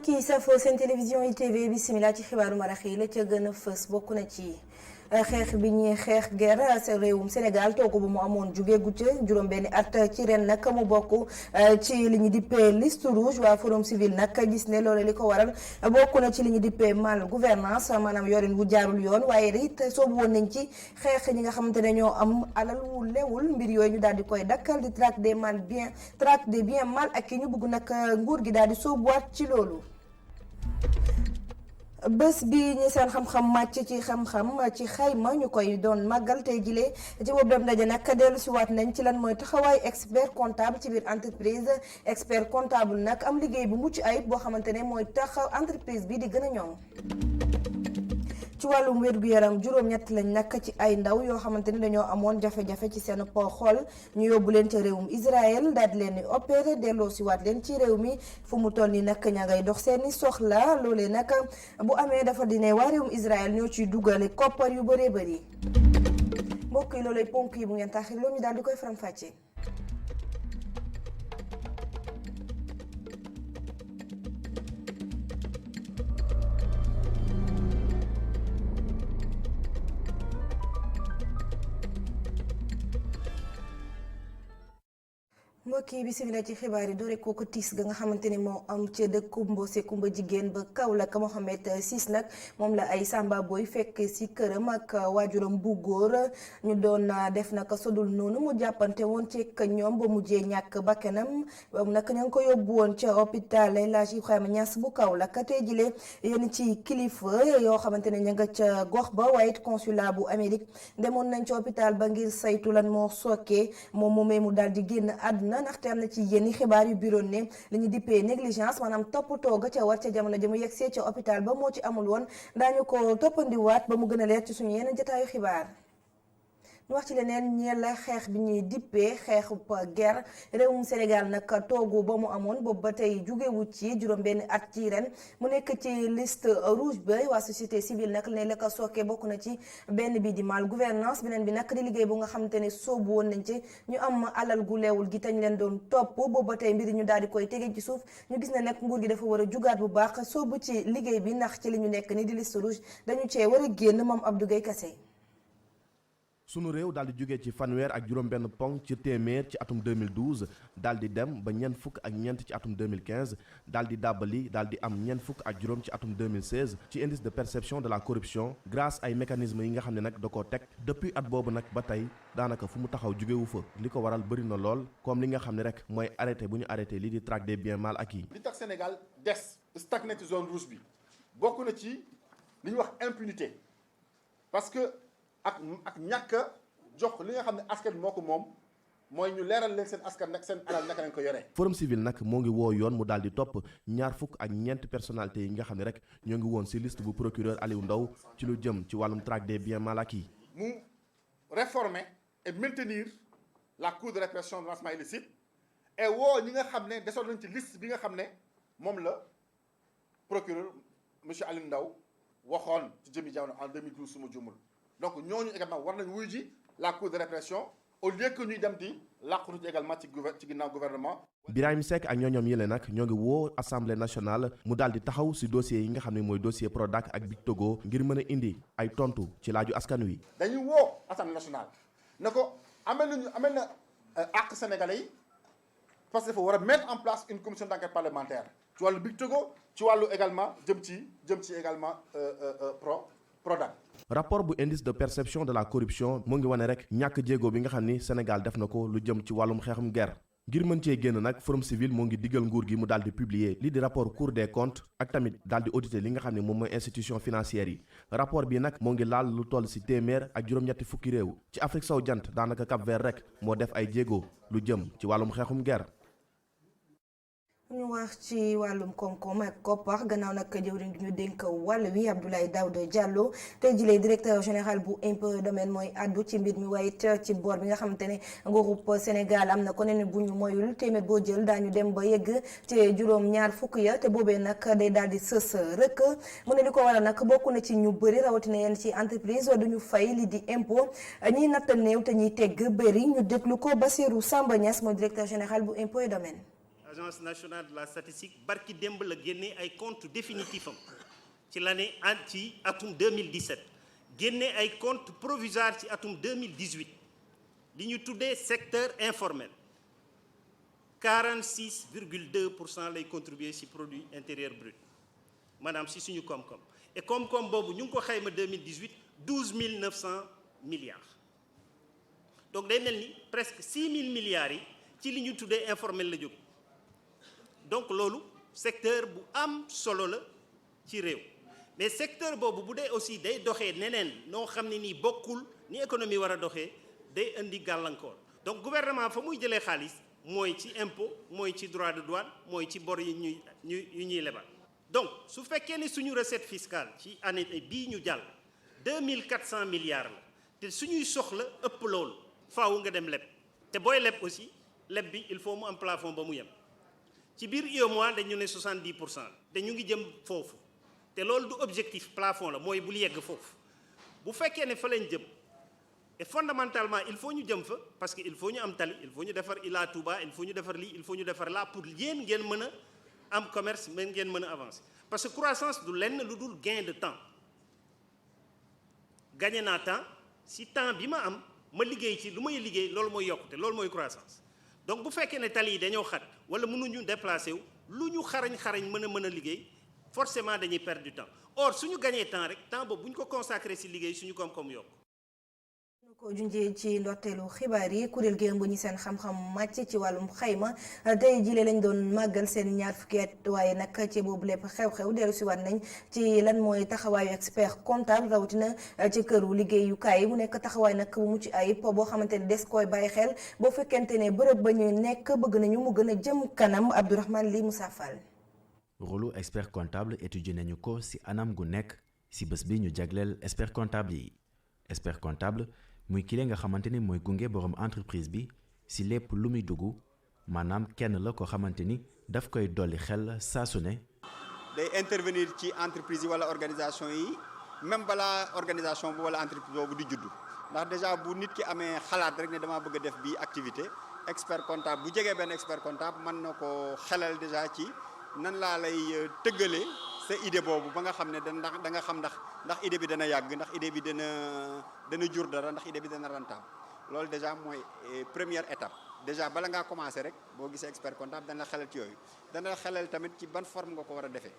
mbokk yi safoo seen télévision ITV bisimilah ci xibaaru marax yi la ca gën a fës bokk na ci xeex bi ñuy xeex guerre sa réewum Sénégal toogu bu mu amoon jugeegu ca juróom-benni at ci ren nag mu bokk ci li ñu dippee liste rouge waa forum civil nag gis ne loolu li ko waral bokk na ci li ñu dippee mal gouvernance maanaam yorin bu jaarul yoon waaye it soobu woon nañ ci xeex ñi nga xamante ne ñoo am alal wu lewul mbir yooyu ñu daal di koy dakkal di traque des biens mal ak ki ñu bëgg nag nguur gi daal di soobuwaat ci loolu. bés bi ñi seen xam-xam màcc ci xam-xam ci xayma ñu koy doon màggal tey jilee ci boobu dem ndaje nag dellu si waat nañ ci lan mooy taxawaay expert comptable ci biir entreprise expert comptable nag am liggéey bu mucc ayib boo xamante ne mooy tax entreprise bi di gën a ñoŋ. ci wàllum wér-gu-yaram juróom-ñett lañ nag ci ay ndaw yoo xamante ni dañoo amoon jafe-jafe ci seen xool ñu yóbbu leen ca réewum Israël daal di leen di opéré delloo si waat leen ci réew mi fu mu toll nii nag ña ngay dox seeni soxla loolee nag bu amee dafa di ne waa réewum Israël ñoo ciy dugale koppar yu bëree bëri mbokk yi loolay ponk yi bu ngeen taxee loolu ñu daal di koy faram-fàccee. mbokk yi bisimilah ci xibaar yi doore kooku tiis ga nga xamante ni moo am ca dëkku Mbose Kumba jigéen ba Kaolack Mohamed Sis nag moom la ay Samba Boy fekk si këram ak waajuram bu góor ñu doon def naka sodul noonu mu jàppante woon ci ñoom ba mujjee ñàkk bakkanam nag ña ngi ko yóbbu woon ca hôpital El Hadji Ibrahima Niass bu Kaolack tey jile yéen ci kilifa yoo xamante ne ña nga ca gox ba waaye it consulat bu Amérique demoon nañ ca hôpital ba ngir saytu lan moo sookee moom moomee mu daal di génn àdduna ndaxte am na ci yenn xibaar yu biroon ne li ñu dippee négligence maanaam toppatoo ga ca war ca jamono ja mu yegsee ca hôpital ba moo ci amul woon daañu ko toppandiwaat ba mu gën a leer ci suñu yenn jotaayu xibaar. ñu wax ci leneen ñeel xeex bi ñuy dippee xeexu guerre réewum Sénégal nag toogu ba mu amoon boobu ba tey jugewu ci juróom-benn at ci ren mu nekk ci liste rouge ba waa société civile nag ne la ko sookee bokk na ci benn bi di mal gouvernance beneen bi nag di liggéey bu nga xamante ne soobu woon nañ ci ñu am alal gu leewul gi tañ leen doon topp boobu ba tey mbir ñu daal di koy tege ci suuf ñu gis ne nag nguur gi dafa war a jugaat bu baax soobu ci liggéey bi ndax ci li ñu nekk ni di liste rouge dañu cee war a génn moom Abdou Gueye Kassé. sunu réew daal di jógee ci fanweer ak juróom-benn ponk ci téeméer ci atum 2012 daal di dem ba ñeent fukk ak ñeent ci atum 2015 daal di dàbbali daal di am ñeent fukk ak juróom ci atum 2016 ci indice de perception de la corruption grâce ay mécanismes yi nga xam ne nag da koo teg depuis at boobu nag ba tey daanaka fu mu taxaw jógewu fa li ko waral bëri na lool comme li nga xam ne rek mooy arrêté bu ñu arrêté lii di traque des biens mal acquis. li tax Sénégal des stagné ci zone rouge bi bokk na ci li ñuy wax impunité parce que. ak ñàkk a jox li nga xam ne askan moo ko moom mooy ñu leeral leen seen askan nag seen alal naka lañ ko yoree. forum civil nag moo ngi woo yoon mu daal di topp ñaar fukk ak ñeenti personnalités yi nga xam ne rek ñoo ngi woon ci liste bu procureur Aliou Ndao ci lu jëm ci wàllum traque des biens mal acquis. mu réformer et maintenir la cour de répression de financement illicite et woo ñi nga xam ne desoon nañ ci liste bi nga xam ne moom la procureur monsieur Aliou Ndao waxoon ci jëmi jamono en 2012 su ma juumul. donc ñooñu également war nañ wuy ji la cour de répression au lieu que ñuy dem di làqutu ci également ci ginnaaw gouvernement. Birahim Seck ak ñooñoom yële nag ñoo ngi woo assemblée nationale mu daal di taxaw ci dossier yi nga xam ne mooy dossier Prodac ak Big Togo ngir mën a indi ay tontu ci laaju askan wi. dañuy woo assemblée nationale ne ko amel na àq sénégalais yi parce que dafa war a mettre en place une commission d'enquête parlementaire ci wàllu Big Togo ci wàllu également jëm ci également Prodac. rapport bu indice de perception de la corruption mu ngi wane rek ñàkk jéego bi nga xam ni Sénégal def na ko lu jëm ci wàllum xeexum guerre ngir mën cee génn nag forum civil moo ngi digal nguur gi mu daal di publier lii di rapport cour des comptes ak tamit daal di auditer li nga xam ne moom mooy institution financière yi rapport bi nag moo ngi laal lu toll ci téeméer ak juróom-ñetti fukki réew ci Afrique sowu jant daanaka Cap Vert rek moo def ay jéego lu jëm ci wàllum xeexum guerre. ñu wax ci wàllum koom-koom ak koppar gannaaw nag jëwriñ gi ñu dénk wàll wi Abdoulaye Daouda Diallo tey jilee directeur général bu impôt domaine mooy addu ci mbir mi waaye it ci boor bi nga xamante ne nguurub Sénégal am na ko ne bu ñu moyul téeméer boo jël daañu dem ba yegg ci juróom-ñaar fukk ya te boobee nag day daal di sës rek mu ne li ko waral nag bokk na ci ñu bëri rawatina yenn ci entreprise duñu fay li di impôt ñiy natt néew te ñuy tegg bëri ñu déglu ko Bassirou Samba Niass mooy directeur général bu impôt domaine. agence nationale de la statistique barki démb la génne ay comptes définitifs am ci l'année ci atum 2017 génne ay comptes provisoires ci atum 2018 li ñu tuddee secteur informel 46,2% lay contribuer ci produit intérieur brut maanaam ci suñu koom-koom et koom-koom boobu ñu ngi ko xayma 2018 12 900 milliards donc day mel ni presque 6 000 milliards yi ci li ñu tuddee informel la jóg donc loolu secteur bu am solo la ci réew mais secteur boobu bu dee aussi day doxee neneen noo xam ne nii bokkul ni économie war a doxee day indi gàllankoor donc gouvernement fa muy jëlee xaalis mooy ci impôt mooy ci droit de douane mooy ci bor yi ñuy lebal donc su fekkee ni suñu recette fiscale ci année bii ñu jàll 2400 milliards la te suñuy soxla ëpp loolu faaw nga dem leb te booy leb aussi leb bi il faut mu am plafond ba mu yem ci biir UEMOA dañu ne 70% te ñu ngi jëm foofu te loolu du objectif plafond la mooy bul yegg foofu bu fekkee ne fa lañ jëm et fondamentalement il faut ñu jëm fa parce que il faut ñu am tali il faut ñu defar Ila Touba il faut ñu defar lii il faut ñu defar laa pour yéen ngeen mën a am commerce mais ngeen mën a avancer parce que croissance du lenn lu dul gain de temps gagné naa temps si temps bi ma am ma liggéey ci lu may liggéey loolu mooy yokkute loolu mooy croissance donc bu fekkee ne tali yi dañoo xat wala mënuñu déplacé wu lu ñu xarañ mën a liggéey forcément dañuy perdre du temps or suñu gagné temps rek temps boobu bu ñu ko consacré si liggéey suñu koom-koom yokk. ñu ko junjee ci ndorteelu xibaar yi kuréel gi ëmb ñi seen xam-xam màcc ci wàllum xayma tey jile lañ doon màggal seen ñaar fukki at waaye nag ci boobu lépp xew-xew dellu si waat nañ ci lan mooy taxawaayu expert comptable rawatina ci këru liggéeyukaay mu nekk taxawaay nag bu mucc ayib boo xamante ne des koy bàyyi xel boo fekkente ne bërëb ba ñu nekk bëgg nañu mu gën a jëm kanam Abdourahmane Li Moussa Fall. rôlu expert comptable étudié nañu ko ci anam gu nekk ci bés bi ñu jagleel expert comptable yi expert comptable muy kile nga xamante ni mooy gunge borom entreprise bi ci lépp lu muy dugg maanaam kenn la ko xamante ni daf koy dolli xel saa su ne. day intervenir ci entreprise yi wala organisation yi même balaa organisation bu wala entreprise boobu di juddu ndax déjà bu nit ki amee xalaat rek ne damaa bëgg a def bii activité expert comptable bu jegee benn expert comptable mën na ko xelal déjà ci nan laa lay tëggalee sa idée boobu ba nga xam ne da nga xam ndax idée bi dana yàgg ndax idée bi dana jur dara ndax idée bi dana rentable loolu déjà mooy première étape déjà bala ngaa commencer rek boo gisee expert comptable dana la xelal ci yooyu dana la xelal tamit ci ban forme nga ko war a defee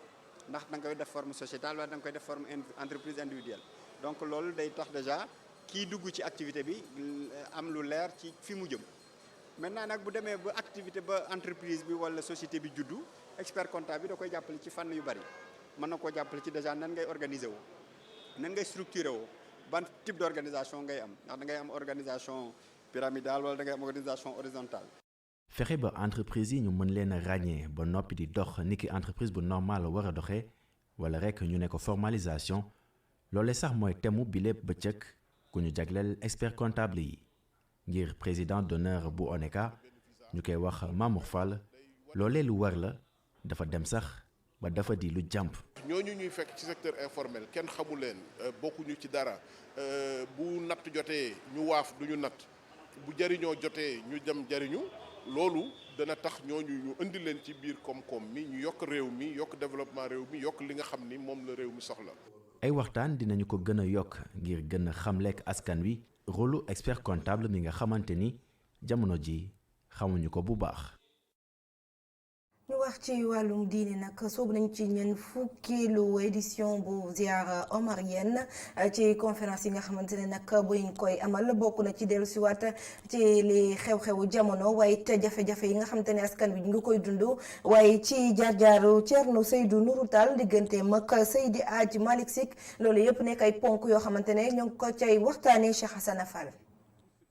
ndax da nga koy def forme sociétale wala da nga koy def forme entreprise individuelle donc loolu day tax déjà kii dugg ci activité bi am lu leer ci fi mu jëm maintenant nag bu demee ba activité ba entreprise bi wala société bi juddu expert comptable bi da koy jàppale ci fànn yu bari mën na koo jàppale ci déjà nan ngay organiser woo nan ngay structurer woo ban type d'organisation ngay am ndax da ngay am organisation pyramidale wala da ngay am organisation horizontale. fexe ba entreprise yi ñu mën leen a ràññee ba noppi di dox niki entreprise bu normal war a doxee wala rek ñu ne ko formalisation loolee sax mooy temu bi lépp bëccëg ku ñu jagleel expert comptable yi ngir président d'honneur bu ONECA ñu koy wax Mamour Fall loolee lu war la dafa dem sax ba dafa di lu jàmp. ñooñu ñuy fekk ci secteur informel kenn xamu leen bokkuñu ci dara bu natt jotee ñu waaf du ñu natt bu jariñoo jotee ñu dem jariñu loolu dana tax ñooñu ñu indi leen ci biir koom-koom mi ñu yokk réew mi yokk développement réew mi yokk li nga xam ni moom la réew mi soxla. ay waxtaan dinañu ko gën a yokk ngir gën a xamleek askan wi rôlu expert comptable mi nga xamante ni jamono ji xamuñu ko bu baax. ñu wax ci wàllum diine nag soobu nañ ci ñeen fukkeelu édition bu ziara omarienne ci conférence yi nga xamante ne nag buñ koy amal bokk na ci dellu si waat ci li xew-xewu jamono waaye it jafe-jafe yi nga xamante ne askan wi ñu ngi koy dund waaye ci jaar-jaaru Thierno Seydou Nourou Tall digganteem ak Seydi Hadji Malick Sy loolu yëpp nekk ay ponk yoo xamante ne ñoo ngi ko cay waxtaanee Cheikh Hassana Fall.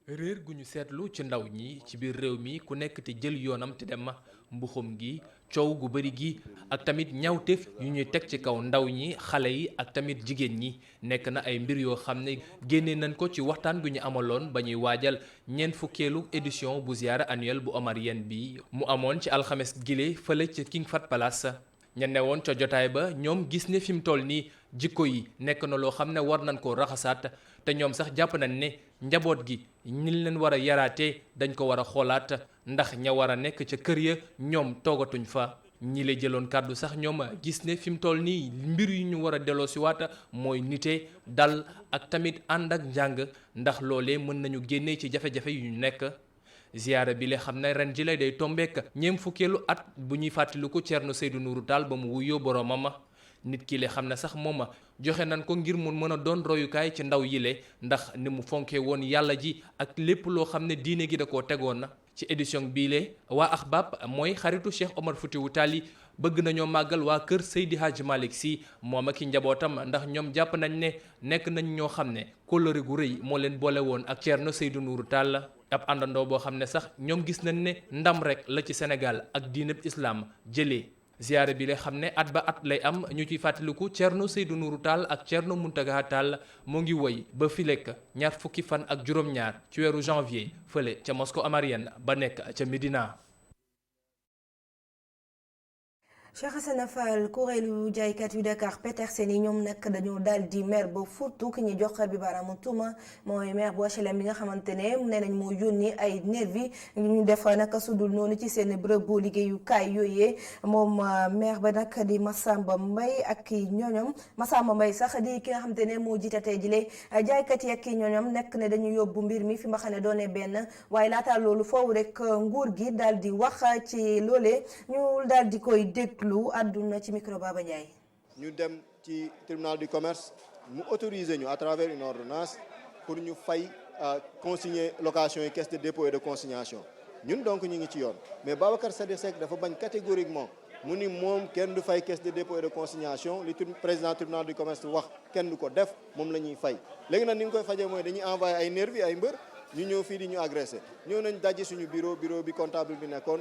réer gu ñu seetlu ci ndaw ñi ci biir réew mi ku nekk te jël yoonam te dem mbuxum gi coow gu bari gi ak tamit ñaawteef yu ñuy teg ci kaw ndaw ñi xale yi ak tamit jigéen ñi nekk na ay mbir yoo xam ne génne nañ ko ci waxtaan gu ñu amaloon ba ñuy waajal ñeent fukkeelu édition bu ziara annuelle bu omarienne bi mu amoon ci alxames gile fële ci King Fahd Palace ña ne woon ca jotaay ba ñoom gis ne fi mu toll nii jikko yi nekk na loo xam ne war nañ koo raxasaat te ñoom sax jàpp nañ ne njaboot gi ñi leen war a yaraatee dañ ko war a xoolaat ndax ña war a nekk ca kër ya ñoom toogatuñ fa. ñi la jëloon kàddu sax ñoom gis ne fi mu toll nii mbir yu ñu war a delloo si waat mooy nite dal ak tamit ànd ak njàng ndax loolee mën nañu génnee ci jafe-jafe yu ñu nekk. ziyaara bi la xam ne ren ji lay day tombeek ñeem fukkeelu at bu ñuy fàttaliku Thierno Seydou Nourou Tall ba mu wuyoo boroomam. nit ki le xam ne sax moom joxe nañ ko ngir mun mën a doon royukaay ci ndaw yile ndax ni mu fonkee woon yàlla ji ak lépp loo xam ne diine gi da koo tegoon na. ci édition biile waa Ahbab mooy xaritu Cheikh Omar Foutiyou Tall yi bëgg nañoo màggal waa kër Seydi Hadji Malick Sy moom ak i njabootam ndax ñoom jàpp nañ ne nekk nañ ñoo xam ne kóllëre gu rëy moo leen boole woon ak Thierno Seydou Nourou Tall ab àndandoo boo xam ne sax ñoom gis nañ ne ndam rek la ci Sénégal ak diineb islam jëlee. ziyaare bi la xam ne at ba at lay am ñu ciy fàttaliku Thierno Seydou Nourou Tall ak Thierno Mountaga Tall moo ngi woy ba filek ñaar fukki fan ak juróom-ñaar ci weeru janvier fële ca mosquée omarienne ba nekk ca Médina. Cheikh Hassana Fall kuréelu jaaykat yu Dakar Petersen yi ñoom nag dañoo daal di maire ba furtu ki ñu jox bi baaraamu tuuma mooy maire bu HLM bi nga xamante ne nee nañ moo yónni ay nervi ñu def naka sudul noonu ci seen bërëb bu liggéeyukaay yooyee moom maire ba nag di Massamba Mbaye ak ñooñam Massamba Mbaye sax di ki nga xamante ne moo jiite tey jile jaaykat yi ak ñooñam nekk ne dañu yóbbu mbir mi fi mbaxane doone benn waaye laata loolu foofu rek nguur gi daal di wax ci loolee ñu daal di koy déglu. lu àdduna ci micro Baba Ndiaye. ñu dem ci tribunal du commerce mu autoriser ñu à travers une ordonnance pour ñu fay consigner location yi caisse de dépôt et de consignation ñun donc ñu ngi ci yoon mais Babacar Sadikh Seck dafa bañ catégoriquement mu ni moom kenn du fay caisse de dépôt et de consignation li président tribunal du commerce wax kenn du ko def moom la ñuy fay léegi nag ni ñu koy fajee mooy dañuy envoyé ay nervi ay mbër ñu ñëw fii di ñu agressé ñëw nañ dajji suñu bureau bi comptable bi nekkoon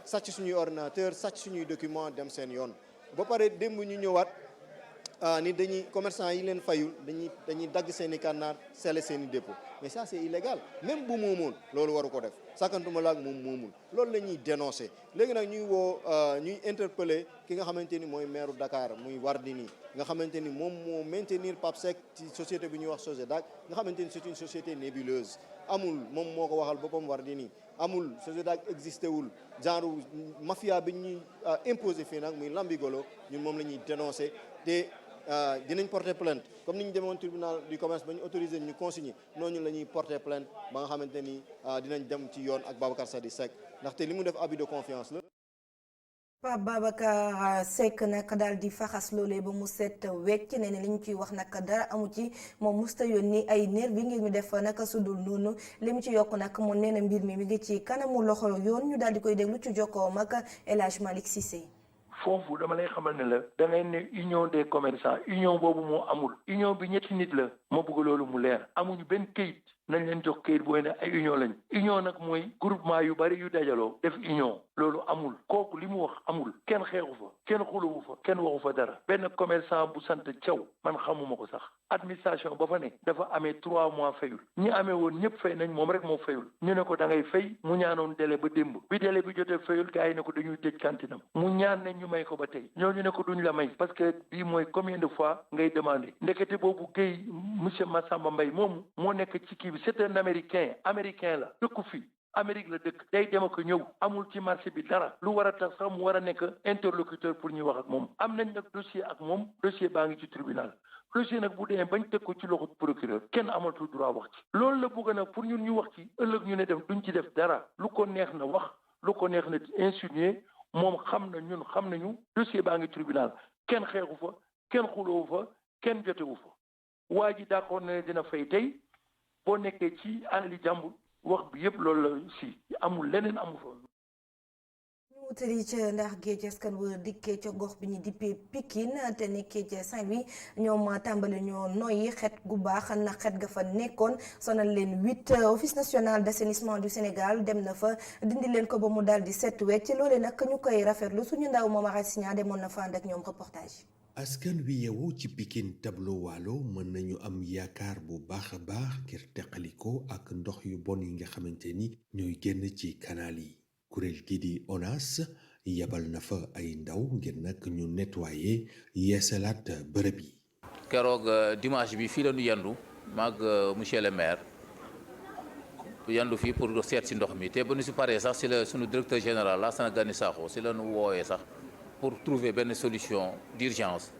sàcc suñuy ordinateur sàcc suñuy document dem seen yoon ba pare démb ñu ñëwaat ni dañuy commerçant yi leen fayul dañuy dagg seen i kànnaar sele seen i dépôt mais ça c'est illégal même bu moomoon loolu waru ko def sàkkantuma laak moom moomul loolu la ñuy dénoncer léegi nag ñuy woo ñuy interpeller ki nga xamante ni mooy maire Dakar muy Wardini nga xamante ni moom moo maintenir Pape Seck ci société bi ñuy wax Sogedac nga xamante ni c'est une société nébuleuse amul moom moo ko waxal boppam Wardini amul Sogedac existé wul genre mafia bi ñuy imposer fii nag muy lambigolo ñun moom la ñuy dénoncer te dinañ porter plainte comme ni ñu demoon tribunal du commerce ba ñu autorisé ñu consigner noonu la ñuy porter plainte ba nga xamante ni dinañ dem ci yoon ak Babacar Sadikh Seck ndaxte li mu def abus de confiance la. Pape Babacar Seck nag daal di faxas loolee ba mu set wecc nee na li ñu ciy wax nag dara amu ci moom musta yónni ay nervi ngir ñu def naka sudul noonu li mu ci yokk nag moom nee na mbir mi ngi ci kanamu loxo yoon ñu daal di koy déglu ci jokkoom ak El Hadj Malick Cissé. foofu dama lay xamal ne la da ngay ne union des commerçants union boobu moo amul union bi ñetti nit la ma bëgg loolu mu leer amuñu benn këyit nañ leen jox këyit booy ne ay union lañ union nag mooy groupement yu bari yu dajaloo def union loolu amul kooku li mu wax amul kenn xeexu fa kenn xuluwu fa kenn waxu fa dara benn commerçant bu sant Thiaw man xamuma ko sax administration ba fa ne dafa amee 3 mois fayul ñi amee woon ñëpp fay nañ moom rek moo fayul ñu ne ko da ngay fay mu ñaanoon délai ba démb bi délai bi jotee fayul gars yi ne ko dañuy tëj kantinam mu ñaan ne ñu may ko ba tey ñooñu ne ko duñ la may parce que bii mooy combien de fois ngay demander ndekete boobu Guèye monsieur Massamba Mbaye moomu moo nekk ci kii bi c'est un américain la dëkku fi Amérique la dëkk day dem ak ñëw amul ci marché bi dara lu war a tax sax mu war a nekk interlocuteur pour ñuy wax ak moom am nañ nag dossier ak moom dossier baa ngi ci tribunal dossier nag bu demee bañ teg ko ci loxo procureur kenn amatul droit wax ci loolu la bëgg nag pour ñun ñu wax ci ëllëg ñu ne def duñ ci def dara lu ko neex na wax lu ko neex na insinuer moom xam na ñun xam nañu dossier baa ngi tribunal kenn xeexu fa kenn xuloowu fa kenn jotewu fa waa ji d'accord na ne dina fay tey boo nekkee ci alali jàmbur wax bi yëpp loolu la si amul leneen amu fa. ñu wutali ca ndax géej askan wa dikkee ca gox bi ñu dippee Pikine te nekkee ca Saint-Louis ñoom tàmbali ñoo noyyi xet gu baax na xet ga fa nekkoon sonal leen 8 office national d'assainissement du Sénégal dem na fa dindi leen ko ba mu daal di set wecc loole nag ñu koy rafetlu suñu ndaw moom Arasina demoon na fa ànd ak ñoom reportage. askan wi yeewoo ci Pikine tableau waalo mën nañu am yaakaar bu baax a baax ngir teqaliko ak ndox yu bon yi nga xamante ni ñooy génn ci canal yi kuréel gi di ONAS yebal na fa ay ndaw ngir nag ñu nettoyer yeesalaat bërëb yi. keroog dimanche bi fii la ñu yendu maag monsieur le maire yandu fii pour seet si ndox mi te ba nu si paree sax si la sunu directeur général Lassana Gagny Sakho si la nu woowee sax pour trouver benn solution d'urgence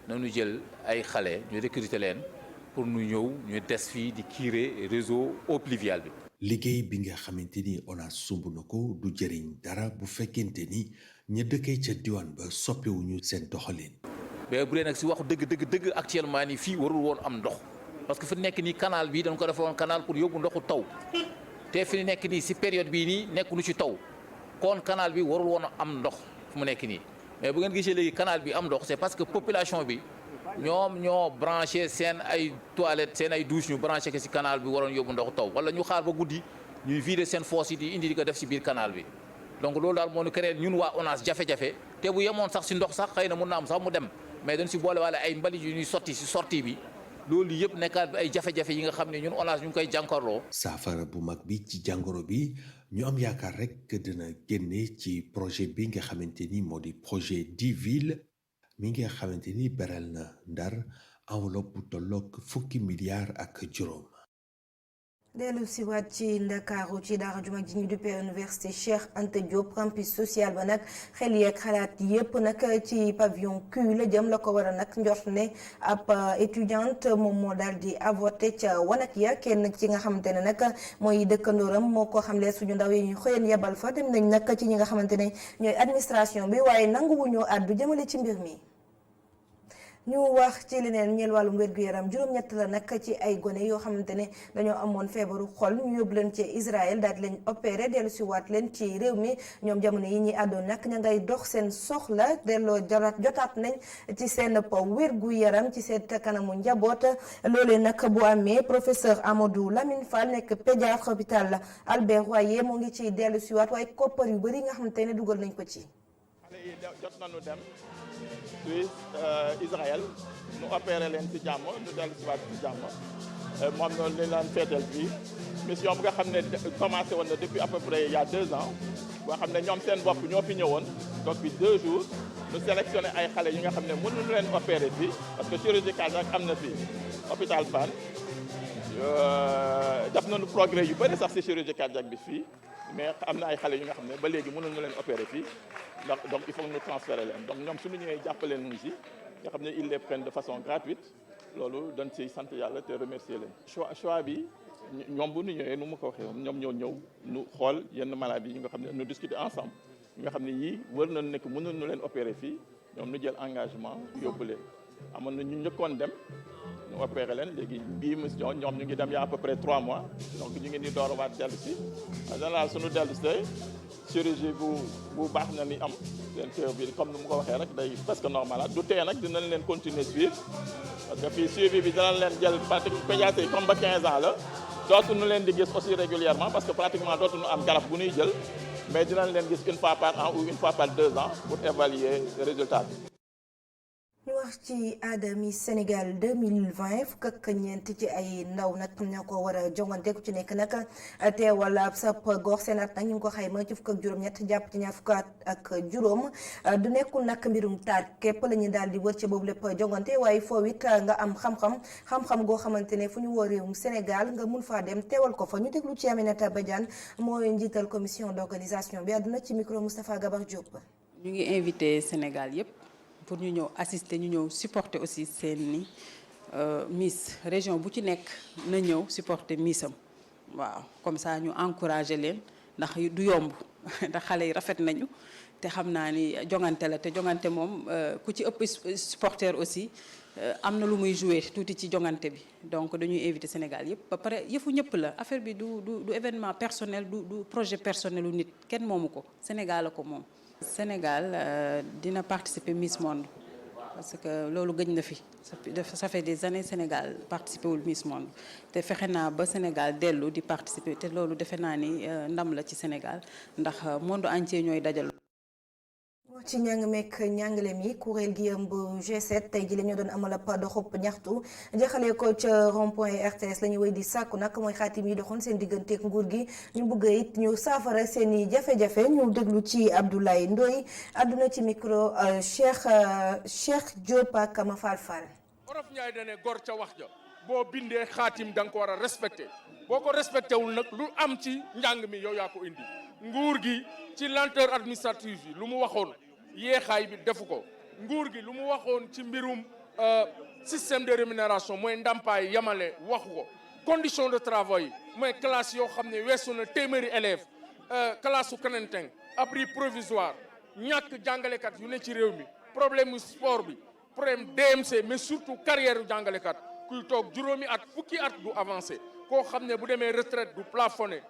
nañu jël ay xale ñu recruter leen pour nu ñëw ñu des fii di curer réseau eau pluviale bi. liggéey bi nga xamante ni ONAS sumb na ko du jëriñ dara bu fekkente ni ña dëkkee ca diwaan ba soppewuñu seen doxalin. mais bu dee nag si waxu dëgg actuellement nii fii warul woon am ndox parce que fi nekk nii canal bi dañ ko defoon canal pour yóbbu ndoxu taw te fi nekk nii si période bii nii nekkuñu ci taw kon canal bi warul woon am ndox fu mu nekk nii mais bu ngeen gisee léegi canal bi am ndox c'est parce que population bi ñoom ñoo branché seen ay toilettes seen ay douche ñu branché ko si canal bi waroon yóbbu ndoxu taw wala ñu xaar ba guddi ñuy vider seen fosse yi di indi di ko def si biir canal bi donc loolu daal moo ñu créé ñun waa ONAS jafe-jafe te bu yemoon sax si ndox sax xëy na mun na am sax mu dem mais dañ si boole waale ay mbalit yu ñuy sotti si sortie bi loolu yëpp nekkaat bi ay jafe-jafe yi nga xam ne ñun ONAS ñu ngi koy jànkarloo. saafara bu mag bi ci jàngoro bi ñu am yaakaar rek dina génne ci projet bi nga xamante ni moo di projet 10 villes mi nga xamante ni beral na Ndar enveloppe bu tolloog fukki milliards ak juróom. dellu si waat ci Ndakaaru ci daara ju mag ji ñu duppee université Cheikh Anta Diop campus social ba nag xel yeeg xalaat yépp nag ci pavillon Q la jëm la ko war a nag njort ne ab étudiante moom moo daal di avorté ca wanak ya kenn ci nga xamante ne nag mooy dëkkandooram moo ko xamle suñu ndaw yi ñu xëyoon yebal fa dem nañ nag ci ñi nga xamante ne ñooy administration bi waaye nanguwuñoo àddu jëmale ci mbir mi. ñu wax ci leneen ñeel wàllum wér-gu-yaram juróom-ñett la nag ci ay gone yoo xamante ne dañoo amoon feebaru xol ñu yóbbu leen ci Israël daal di leen opéré dellu si waat leen ci réew mi ñoom jamono yi ñuy àddoon nag ña ngay dox seen soxla delloo jotaat nañ ci seen wér-gu-yaram ci seen kanamu njaboot loolee nag bu amee professeur Amadou Lamine Fall nekk pédiatre hôpital Albert Royer moo ngi ciy dellu si waat waaye koppar yu bëri nga xamante ne dugal nañ ko ci. xale yi jot nañu dem Suisse Israël ñu opéré leen ci jàmm ñu dellu si waat ci jàmm moom noonu li leen feetal fii mission bi nga xam ne commencé woon na depuis à peu près il y a 2 ans boo xam ne ñoom seen bopp ñoo fi ñëwoon donc fi 2 jours ñu sélectionné ay xale yi nga xam ne mënuñu leen opéré fii parce que chirurgie cardiaque am na fii hôpital Fann def nañu progrès yu bëri sax ci chirurgie cardiaque bi fii mais am na ay xale yu nga xam ne ba léegi mënuñu leen opéré fii ndax donc il faut que ñu transférer leen donc ñoom suñu ñëwee jàppale nañu si nga xam ne ils les prennent de façon gratuite loolu dañ ciy sant yàlla te remercier leen. choix bi ñoom bu ñu ñëwee nu mu ko waxee woon ñoom ñoo ñëw ñu xool yenn maladies yi nga xam ne ñu discuter ensemble yi nga xam ne yii wër nañu nekk mënuñu leen opérer fii ñoom ñu jël engagement yóbbu leen amoon na ñu njëkkoon dem ñu opéré leen léegi bii mission ñoom ñu ngi dem y a à peu près 3 mois donc ñu ngi ni door a waat dellu si en général suñu dellu si chirurgie bu baax na ni am seen cœur bi comme ni mu ko waxee rek day presque normal du tee nag dinañ leen continuer suivre parce que fii suivi bi dinañ leen jël pédiatrie comme ba 15 ans la dootuñu leen di gis aussi régulièrement parce que pratiquement dootuñu am garab bu ñuy jël mais dinañ leen gis une fois par an ou une fois par 2 ans pour évaluer résultat bi. ñu wax ci Adami Sénégal 2020 fukk ak ñeent ci ay ndaw nag ñoo ko war a jongante ku ci nekk nag teewal ab sab gox seen at nag ñu ngi ko xayma ci fukk ak juróom-ñett jàpp ci ñaar fukk ak juróom du nekkul nag mbirum taat képp la ñu daal di wër ci boobu lépp jongante waaye foofu it nga am xam-xam goo xamante ne fu ñu woo réewum Sénégal nga mun faa dem teewal ko fa ñu déglu ci Aminata Badiane mooy njiital commission d'organisation bi àdduna ci micro Moustapha Gabar Diop. ñu ngi invité Sénégal yépp pour ñu ñëw assister ñu ñëw supporter aussi seen ni Miss région bu ci nekk na ñëw supporter Missam waaw comme ça ñu encourager leen ndax du yomb ndax xale yi rafet nañu te xam naa ni jongante la te jongante moom ku ci ëpp supporter aussi am na lu muy jouer tuuti ci jongante bi donc dañuy inviter Sénégal yëpp ba pare yëfu ñëpp la affaire bi du événement personnel du projet personnel u nit kenn moomu ko Sénégal la ko moom. Sénégal dina participer Miss Monde parce que loolu gëj na fi ça fait des années Sénégal participer wul Miss Monde te fexe naa ba Sénégal dellu di participer te loolu defe naa ni ndam la ci Sénégal ndax monde entier ñooy dajal. ci njàng meek njàngale mi kuréel gi ëmb G7 tey ji la ñu doon amal ab doxub ñaxtu jaxalee ko ca rond-point RTS la ñu wéy di sàkku nag mooy xaatim yi doxoon seen digganteeg nguur gi ñu bëgg it ñu saafara seen i jafe-jafe ñu déglu ci Abdoulaye Ndoye àdduna ci micro Cheikh Diop ak Ma Fall Fall. Olof Njaay dane gor ca wax ja boo bindee xaatim da nga ko war a respecté boo ko respecté wul nag lu am ci njàng mi yow yaa ko indi nguur gi ci lenteur administrative yi lu mu waxoon yéexaay bi defu ko nguur gi lu mu waxoon ci mbirum système de rémunération mooy ndàmpaay yamale waxu ko condition de travail mooy classe yoo xam ne weesu na téeméeri élèves classe su Kanenteng abri provisoire ñàkk jàngalekat yu ne ci réew mi problème mu sport bi problème DMC mais surtout carrière yu jàngalekat kuy toog juróomi at fukki at du avancé koo xam ne bu demee retraite du plafonné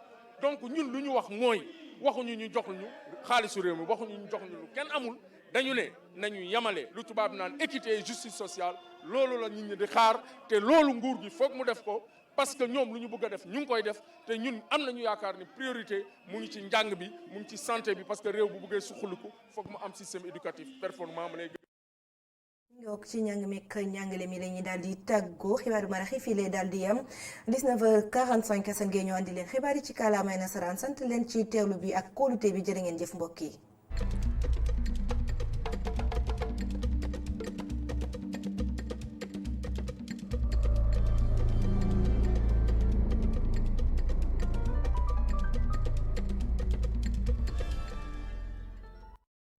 donc ñun lu ñu wax mooy waxuñu ñu jox ñu xaalisu réew mi waxuñu ñu jox ñu lu kenn amul dañu ne nañu yamale lu tubaab naan équité et justice sociale loolu la nit ñi di xaar te loolu nguur gi foog mu def ko parce que ñoom lu ñu bëgg a def ñu ngi koy def te ñun am nañu yaakaar ni priorité mu ngi ci njàng bi mu ngi ci santé bi parce que réew bu bëggee suqaliku foog mu am système éducatif performant mu lay yokk ci njàng mi ak njàngale mi la ñuy daal di tàggoo xibaaru maraxi fii lay daal di yam 19h45 Assane Gueye ñoo andi leen xibaar yi ci kàllaamay nasaraan sant leen ci teewlu bi ak kóolute bi jërë ngeen jëf mbokk yi